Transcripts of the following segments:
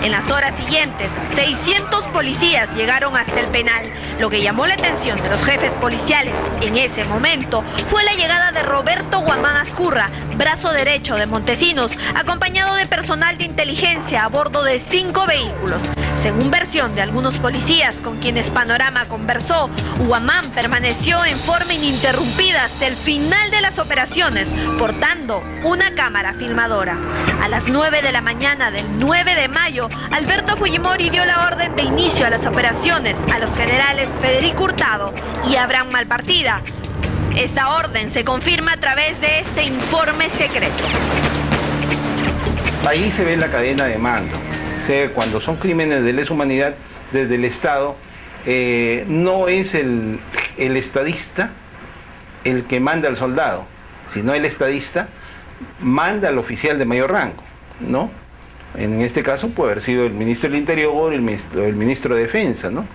En las horas siguientes, 600 policías llegaron hasta el penal. Lo que llamó la atención de los jefes policiales en ese momento fue la llegada de Roberto Guamán Azcurra, brazo derecho de Montesinos, acompañado de personal de inteligencia a bordo de 5 vehículos. Según versión de algunos policías con quienes Panorama conversó, Guamán permaneció en forma ininterrumpida hasta el final de las operaciones, portando una cámara filmadora. A las 9 de la mañana del 9 de mayo, Alberto Fujimori dio la orden de inicio a las operaciones a los generales Federico Hurtado y Abraham Malpartida. Esta orden se confirma a través de este informe secreto. Ahí se ve la cadena de mando. O sea, cuando son crímenes de lesa humanidad desde el Estado, no es el estadista el que manda al soldado, sino el estadista manda al oficial de mayor rango, ¿no? En este caso puede haber sido el ministro del Interior o el ministro de Defensa, ¿no?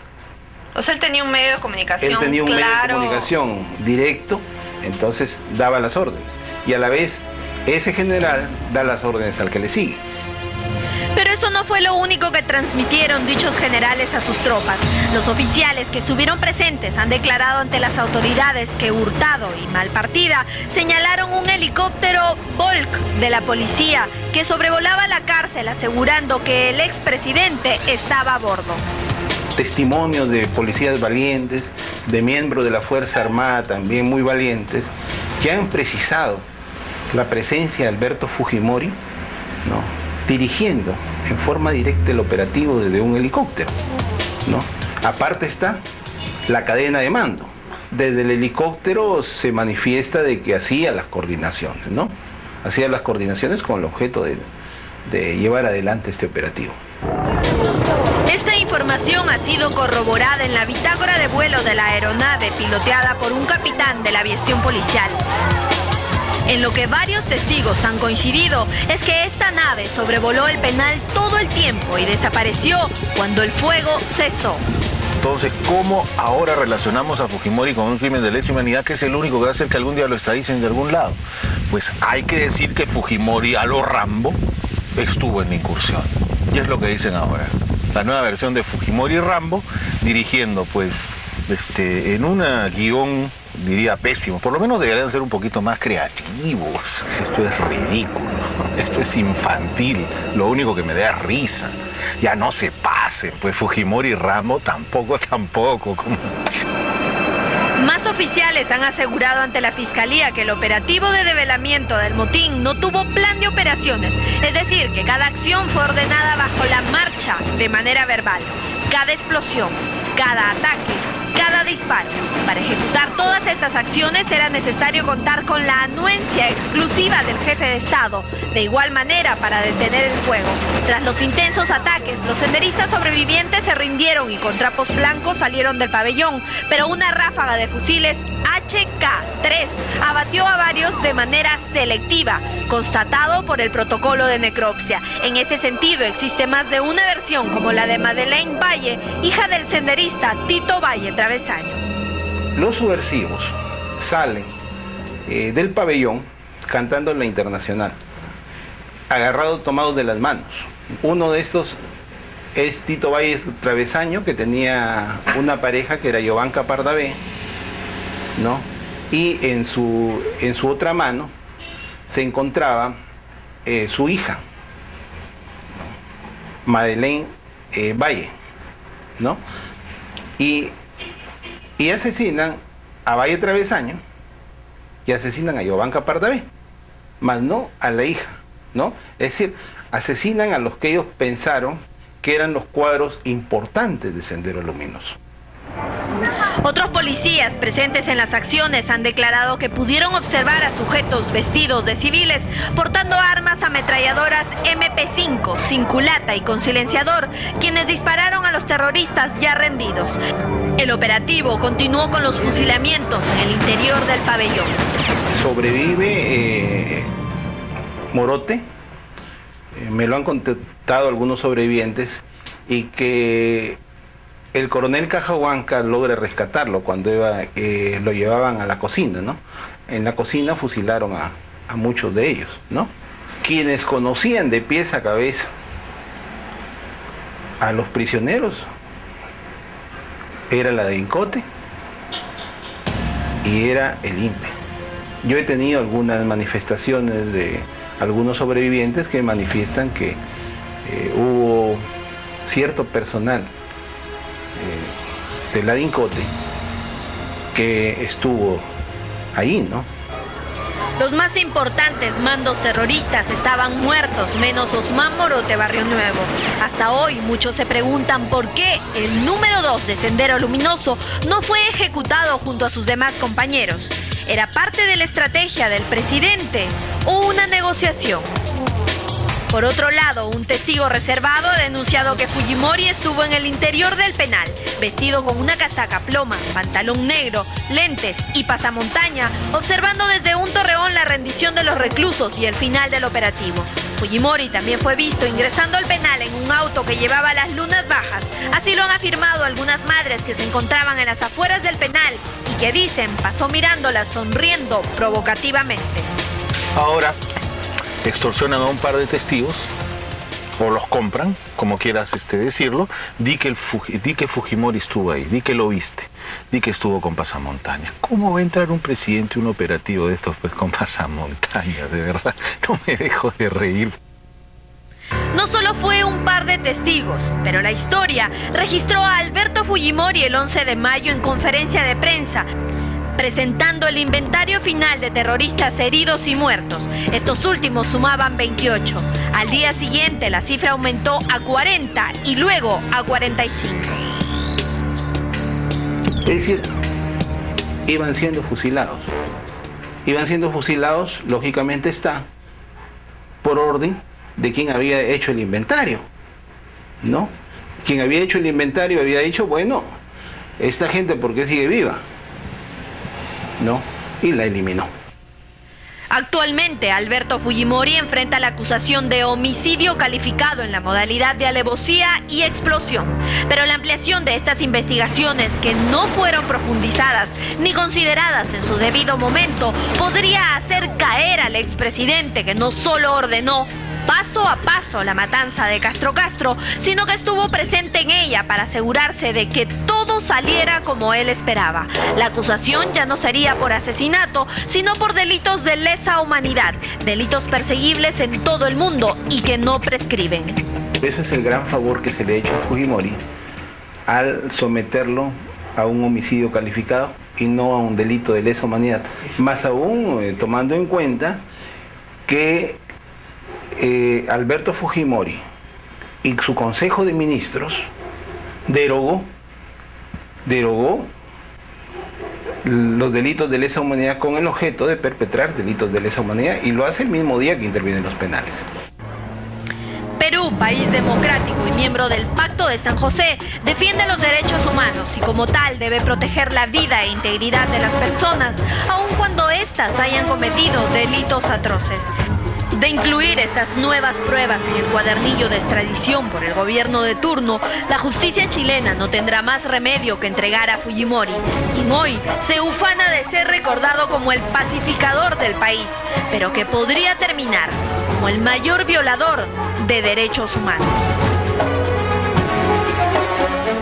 O sea, él tenía un medio de comunicación claro. Él tenía un claro. medio de comunicación directo, entonces daba las órdenes. Y a la vez, ese general da las órdenes al que le sigue. Pero eso no fue lo único que transmitieron dichos generales a sus tropas. Los oficiales que estuvieron presentes han declarado ante las autoridades que Hurtado y Malpartida señalaron un helicóptero Volk de la policía que sobrevolaba la cárcel, asegurando que el expresidente estaba a bordo. Testimonios de policías valientes, de miembros de la Fuerza Armada también muy valientes, que han precisado la presencia de Alberto Fujimori, ¿no?, dirigiendo en forma directa el operativo desde un helicóptero, ¿no? Aparte está la cadena de mando. Desde el helicóptero se manifiesta de que hacía las coordinaciones, ¿no? Hacía las coordinaciones con el objeto de llevar adelante este operativo. Esta información ha sido corroborada en la bitácora de vuelo de la aeronave piloteada por un capitán de la aviación policial. En lo que varios testigos han coincidido es que esta nave sobrevoló el penal todo el tiempo y desapareció cuando el fuego cesó. Entonces, ¿cómo ahora relacionamos a Fujimori con un crimen de lesa humanidad que es el único que va a hacer que algún día lo estadicen de algún lado? Pues hay que decir que Fujimori, a lo Rambo, estuvo en la incursión. Y es lo que dicen ahora. La nueva versión de Fujimori Rambo, dirigiendo pues en un guión, diría pésimo. Por lo menos deberían ser un poquito más creativos. Esto es ridículo, esto es infantil, lo único que me da es risa. Ya no se pasen, pues Fujimori y Rambo tampoco. Más oficiales han asegurado ante la Fiscalía que el operativo de develamiento del motín no tuvo plan de operaciones, es decir, que cada acción fue ordenada bajo la marcha de manera verbal. Cada explosión, cada ataque, cada disparo. Para ejecutar todas estas acciones era necesario contar con la anuencia exclusiva del jefe de Estado. De igual manera, para detener el fuego. Tras los intensos ataques, los senderistas sobrevivientes se rindieron y con trapos blancos salieron del pabellón, pero una ráfaga de fusiles HK-3 abatió a varios de manera selectiva, constatado por el protocolo de necropsia. En ese sentido, existe más de una versión, como la de Madeleine Valle, hija del senderista Tito Valle Travesaño. Los subversivos salen del pabellón cantando la Internacional, agarrados, tomados de las manos. Uno de estos es Tito Valle Travesaño, que tenía una pareja que era Yovanka Pardavé, ¿no? Y en su otra mano se encontraba su hija, Madeleine Valle, ¿no? Y asesinan a Valle Travesaño y asesinan a Yovanka Pardavé, más no a la hija, ¿no? Es decir, asesinan a los que ellos pensaron que eran los cuadros importantes de Sendero Luminoso. Otros policías presentes en las acciones han declarado que pudieron observar a sujetos vestidos de civiles portando armas ametralladoras MP5, sin culata y con silenciador, quienes dispararon a los terroristas ya rendidos. El operativo continuó con los fusilamientos en el interior del pabellón. Sobrevive Morote, me lo han contado algunos sobrevivientes, y que el coronel Cajahuanca logra rescatarlo cuando lo llevaban a la cocina, ¿no? En la cocina fusilaron a muchos de ellos, ¿no? Quienes conocían de pies a cabeza a los prisioneros era la de INCOTE y era el INPE. Yo he tenido algunas manifestaciones de algunos sobrevivientes que manifiestan que hubo cierto personal de la INCOTE que estuvo ahí, ¿no? Los más importantes mandos terroristas estaban muertos, menos Osman Morote Barrio Nuevo. Hasta hoy muchos se preguntan por qué el número 2 de Sendero Luminoso no fue ejecutado junto a sus demás compañeros. ¿Era parte de la estrategia del presidente o una negociación? Por otro lado, un testigo reservado ha denunciado que Fujimori estuvo en el interior del penal, vestido con una casaca ploma, pantalón negro, lentes y pasamontaña, observando desde un torreón la rendición de los reclusos y el final del operativo. Fujimori también fue visto ingresando al penal en un auto que llevaba las lunas bajas. Así lo han afirmado algunas madres que se encontraban en las afueras del penal y que dicen pasó mirándolas sonriendo provocativamente. Ahora extorsionan a un par de testigos o los compran, como quieras decirlo. Di que Fujimori estuvo ahí, di que lo viste, di que estuvo con pasamontañas. ¿Cómo va a entrar un presidente, un operativo de estos pues con pasamontañas? De verdad, no me dejo de reír. No solo fue un par de testigos, pero la historia registró a Alberto Fujimori el 11 de mayo en conferencia de prensa, presentando el inventario final de terroristas heridos y muertos. Estos últimos sumaban 28. Al día siguiente la cifra aumentó a 40 y luego a 45. Es decir, iban siendo fusilados. Iban siendo fusilados, lógicamente está, por orden de quien había hecho el inventario, ¿no? Quien había hecho el inventario había dicho, bueno, esta gente, ¿por qué sigue viva? ¿No? Y la eliminó. Actualmente, Alberto Fujimori enfrenta la acusación de homicidio calificado en la modalidad de alevosía y explosión. Pero la ampliación de estas investigaciones, que no fueron profundizadas ni consideradas en su debido momento, podría hacer caer al expresidente, que no solo ordenó paso a paso la matanza de Castro Castro, sino que estuvo presente en ella para asegurarse de que todo saliera como él esperaba. La acusación ya no sería por asesinato, sino por delitos de lesa humanidad, delitos perseguibles en todo el mundo y que no prescriben. Eso es el gran favor que se le ha hecho a Fujimori al someterlo a un homicidio calificado y no a un delito de lesa humanidad. Más aún, tomando en cuenta que Alberto Fujimori y su Consejo de Ministros derogó los delitos de lesa humanidad con el objeto de perpetrar delitos de lesa humanidad, y lo hace el mismo día que intervienen los penales. Perú, país democrático y miembro del Pacto de San José, defiende los derechos humanos y como tal debe proteger la vida e integridad de las personas, aun cuando éstas hayan cometido delitos atroces. De incluir estas nuevas pruebas en el cuadernillo de extradición por el gobierno de turno, la justicia chilena no tendrá más remedio que entregar a Fujimori, quien hoy se ufana de ser recordado como el pacificador del país, pero que podría terminar como el mayor violador de derechos humanos.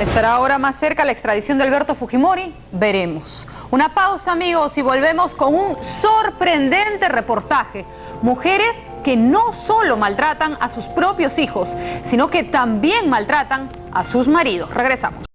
¿Estará ahora más cerca la extradición de Alberto Fujimori? Veremos. Una pausa, amigos, y volvemos con un sorprendente reportaje. Mujeres que no solo maltratan a sus propios hijos, sino que también maltratan a sus maridos. Regresamos.